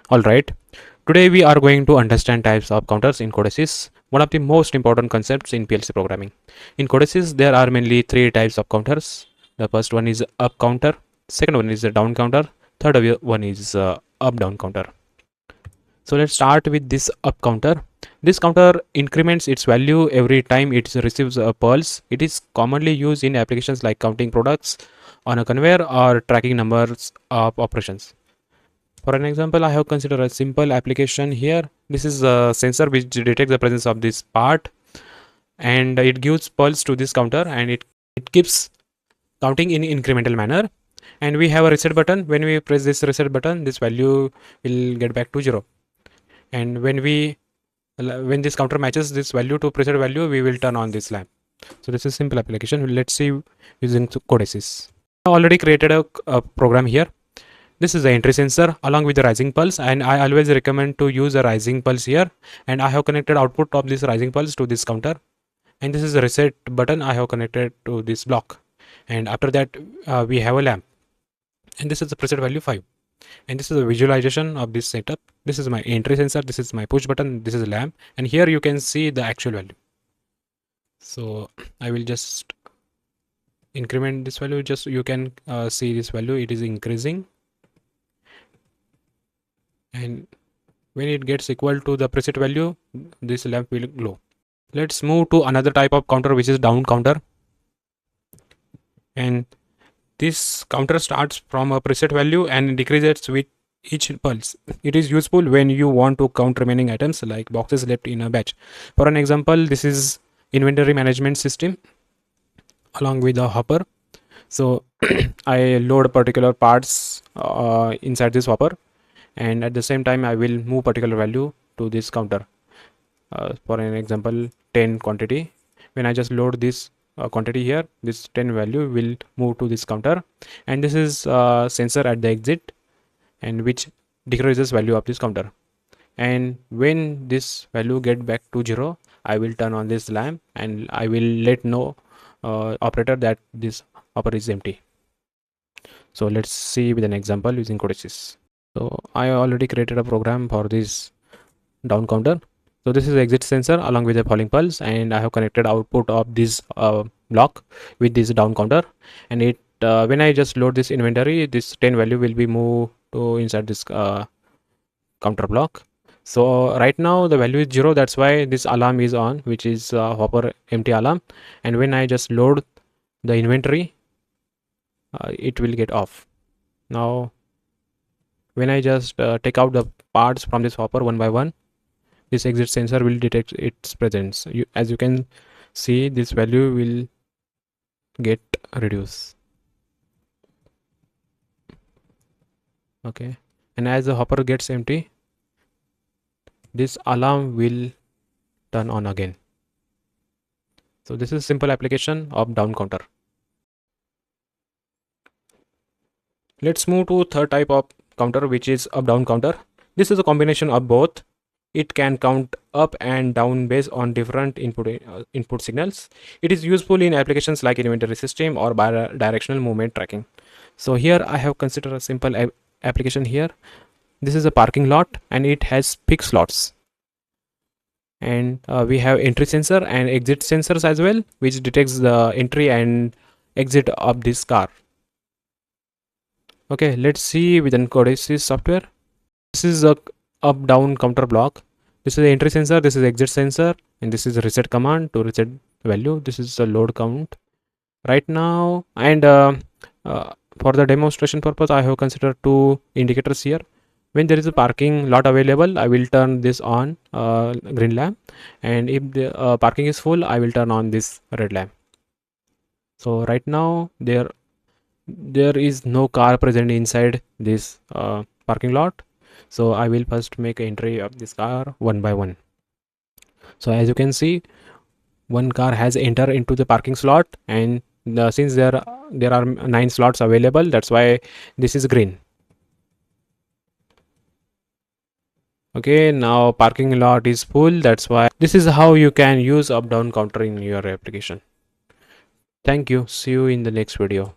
Alright, today we are going to understand types of counters in CODESYS, one of the most important concepts in PLC programming. In CODESYS, there are mainly three types of counters. The first one is up counter, second one is a down counter, third one is up down counter. So let's start with this up counter. This counter increments its value every time it receives a pulse. It is commonly used in applications like counting products on a conveyor or tracking numbers of operations. For an example, I have considered a simple application here. This is a sensor which detects the presence of this part, and it gives pulse to this counter, and it keeps counting in incremental manner. And we have a reset button. When we press this reset button, this value will get back to 0. And when this counter matches this value to preset value, we will turn on this lamp. So this is simple application. Let's see using CODESYS. I already created a program here. This is the entry sensor along with the rising pulse, and I always recommend to use a rising pulse here. And I have connected output of this rising pulse to this counter, and this is the reset button I have connected to this block. And after that we have a lamp, and this is the preset value 5. And this is a visualization of this setup. This is my entry sensor, this is my push button, this is a lamp, and here you can see the actual value. So I will just increment this value. Just you can see this value, it is increasing, and when it gets equal to the preset value, this lamp will glow. Let's move to another type of counter, which is down counter. And this counter starts from a preset value and decreases with each pulse. It is useful when you want to count remaining items like boxes left in a batch. For an example, this is inventory management system along with a hopper. So I load particular parts inside this hopper, and at the same time I will move particular value to this counter. For an example, 10 quantity. When I just load this quantity here, this 10 value will move to this counter, and this is sensor at the exit, and which decreases value of this counter. And when this value get back to 0, I will turn on this lamp, and I will let know operator that this hopper is empty. So let's see with an example using CODESYS. So I already created a program for this down counter. So this is the exit sensor along with the falling pulse, and I have connected output of this block with this down counter, and it when I just load this inventory, this 10 value will be moved to inside this counter block. So right now the value is 0, that's why this alarm is on, which is hopper empty alarm. And when I just load the inventory, it will get off. Now when I just take out the parts from this hopper one by one, this exit sensor will detect its presence. As you can see, this value will get reduced. Okay, and as the hopper gets empty, this alarm will turn on again. So this is simple application of down counter. Let's move to third type of counter, which is up down counter. This is a combination of both. It can count up and down based on different input signals. It is useful in applications like inventory system or directional movement tracking. So here I have considered a simple application here. This is a parking lot, and it has fixed slots, and we have entry sensor and exit sensors as well, which detects the entry and exit of this car. Okay, let's see within CODESYS software. This is a up down counter block. This is the entry sensor, this is exit sensor, and this is a reset command to reset value. This is a load count right now. And for the demonstration purpose, I have considered two indicators here. When there is a parking lot available, I will turn this on green lamp, and if the parking is full, I will turn on this red lamp. So right now there is no car present inside this parking lot. So I will first make entry of this car one by one. So as you can see, one car has entered into the parking slot, and since there are 9 slots available, that's why this is green. Okay, now parking lot is full, that's why. This is how you can use up down counter in your application. Thank you. See you in the next video.